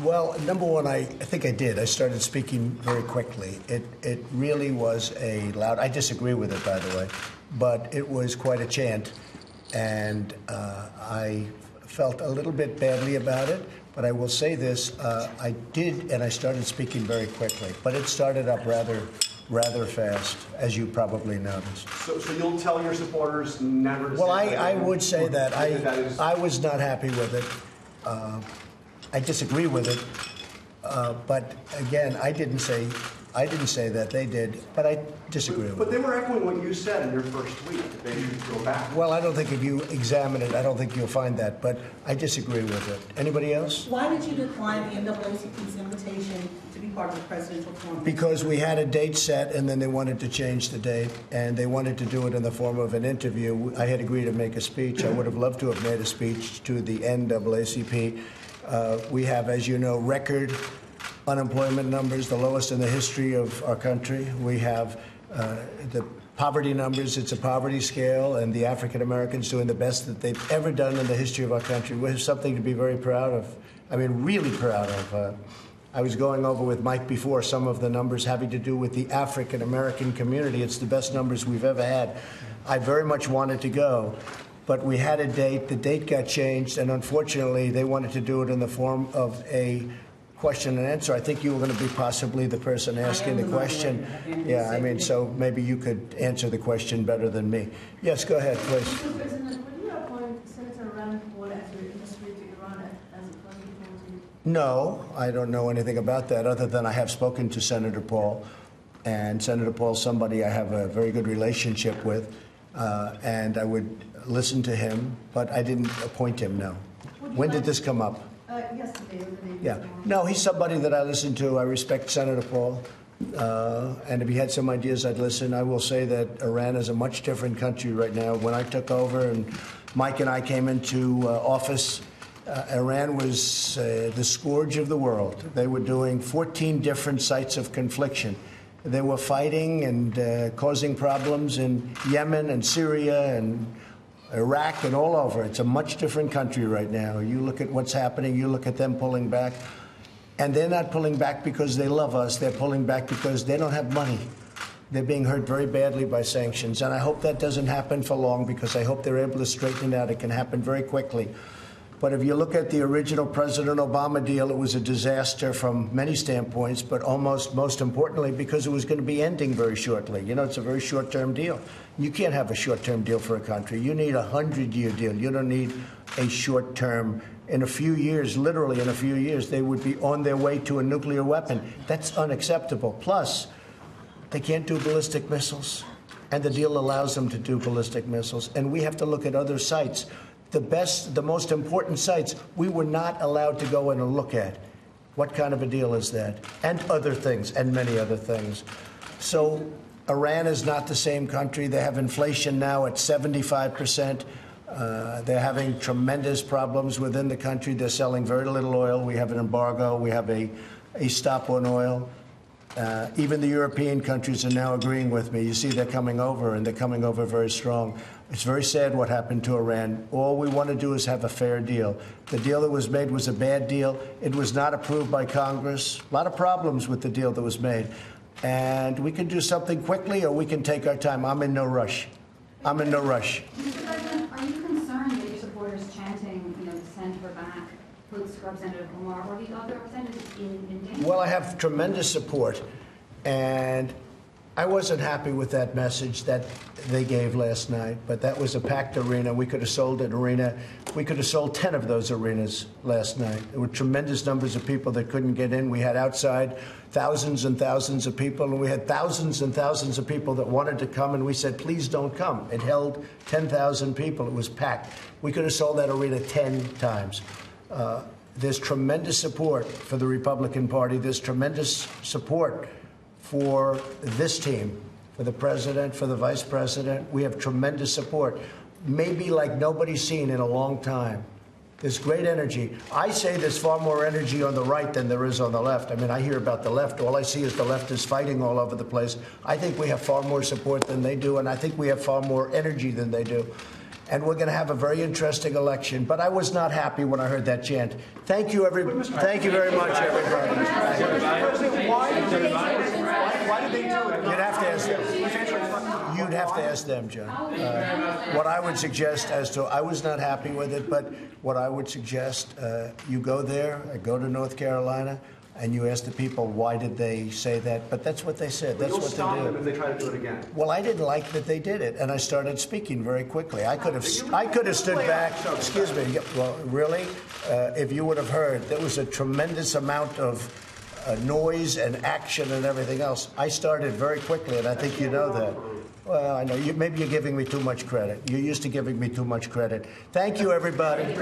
Well, number one, I think I did. I started speaking very quickly. It really was a loud. I disagree with it, by the way, but it was quite a chant, and I felt a little bit badly about it. But I will say this: I did, and I started speaking very quickly. But it started up rather fast, as you probably noticed. So you'll tell your supporters never to. Well, I would say that I was not happy with it. I disagree with it, but again, I didn't say that they did, but I disagree with it. But they were echoing what you said in your first tweet, that they should go back. Well, I don't think if you examine it, I don't think you'll find that, but I disagree with it. Anybody else? Why did you decline the NAACP's invitation to be part of the presidential forum? Because we had a date set, and then they wanted to change the date, and they wanted to do it in the form of an interview. I had agreed to make a speech. I would have loved to have made a speech to the NAACP. We have, as you know, record unemployment numbers, the lowest in the history of our country. We have the poverty numbers. It's a poverty scale, and the African Americans doing the best that they've ever done in the history of our country. We have something to be very proud of. I mean, really proud of. I was going over with Mike before some of the numbers having to do with the African American community. It's the best numbers we've ever had. I very much wanted to go. But we had a date. The date got changed, and unfortunately, they wanted to do it in the form of a question and answer. I think you were going to be possibly the person asking the question. Yeah, I mean, so maybe you could answer the question better than me. Yes, go ahead, please. Mr. President, would you appoint Senator Rand Paul as your ambassador to Iran as a president? No, I don't know anything about that, other than I have spoken to Senator Paul, and Senator Paul's somebody I have a very good relationship with, and I would listen to him, but I didn't appoint him, no. When did this come up? Yesterday. Yeah. No, he's somebody that I listen to. I respect Senator Paul. And if he had some ideas, I'd listen. I will say that Iran is a much different country right now. When I took over and Mike and I came into office, Iran was the scourge of the world. They were doing 14 different sites of confliction. They were fighting and causing problems in Yemen and Syria and Iraq and all over. It's a much different country right now. You look at what's happening, you look at them pulling back, and they're not pulling back because they love us. They're pulling back because they don't have money. They're being hurt very badly by sanctions, and I hope that doesn't happen for long, because I hope they're able to straighten it out. It can happen very quickly. But if you look at the original President Obama deal, it was a disaster from many standpoints, but most importantly, because it was going to be ending very shortly. You know, it's a very short-term deal. You can't have a short-term deal for a country. You need a 100-year deal. You don't need a short-term. In a few years, literally in a few years, they would be on their way to a nuclear weapon. That's unacceptable. Plus, they can't do ballistic missiles, and the deal allows them to do ballistic missiles. And we have to look at other sites. The most important sites, we were not allowed to go in and look at. What kind of a deal is that? And other things, and many other things. So Iran is not the same country. They have inflation now at 75%. They're having tremendous problems within the country. They're selling very little oil. We have an embargo. We have a stop on oil. Even the European countries are now agreeing with me. You see, they're coming over, and they're coming over very strong. It's very sad what happened to Iran. All we want to do is have a fair deal. The deal that was made was a bad deal. It was not approved by Congress. A lot of problems with the deal that was made. And we can do something quickly, or we can take our time. I'm in no rush. I'm in no rush. Mr. President, are you concerned that your supporters chanting, the senator back, would scrub Senator Omar, or the other senators in danger? Well, I have tremendous support, and I wasn't happy with that message that they gave last night, but that was a packed arena. We could have sold an arena. We could have sold 10 of those arenas last night. There were tremendous numbers of people that couldn't get in. We had outside thousands and thousands of people, and we had thousands and thousands of people that wanted to come, and we said, please don't come. It held 10,000 people. It was packed. We could have sold that arena 10 times. There's tremendous support for the Republican Party. There's tremendous support for this team, for the president, for the vice president. We have tremendous support, maybe like nobody's seen in a long time. There's great energy. I say there's far more energy on the right than there is on the left. I mean, I hear about the left. All I see is the left is fighting all over the place. I think we have far more support than they do, and I think we have far more energy than they do. and we're going to have a very interesting election. But I was not happy when I heard that chant. Thank you, everybody. Thank you very much, everybody. Why did they do it? You'd have to ask them. You'd have to ask them, John. What I would suggest I was not happy with it, but what I would suggest, you go there, go to North Carolina, and you ask the people, why did they say that? But that's what they said. That's You'll what stop they them did. if they try to do it again. Well, I didn't like that they did it, and I started speaking very quickly. I could have stood back. Excuse me. Well, really, if you would have heard, there was a tremendous amount of noise and action and everything else. I started very quickly, and I think you know that. Well, I know. Maybe you're giving me too much credit. You're used to giving me too much credit. Thank you, everybody.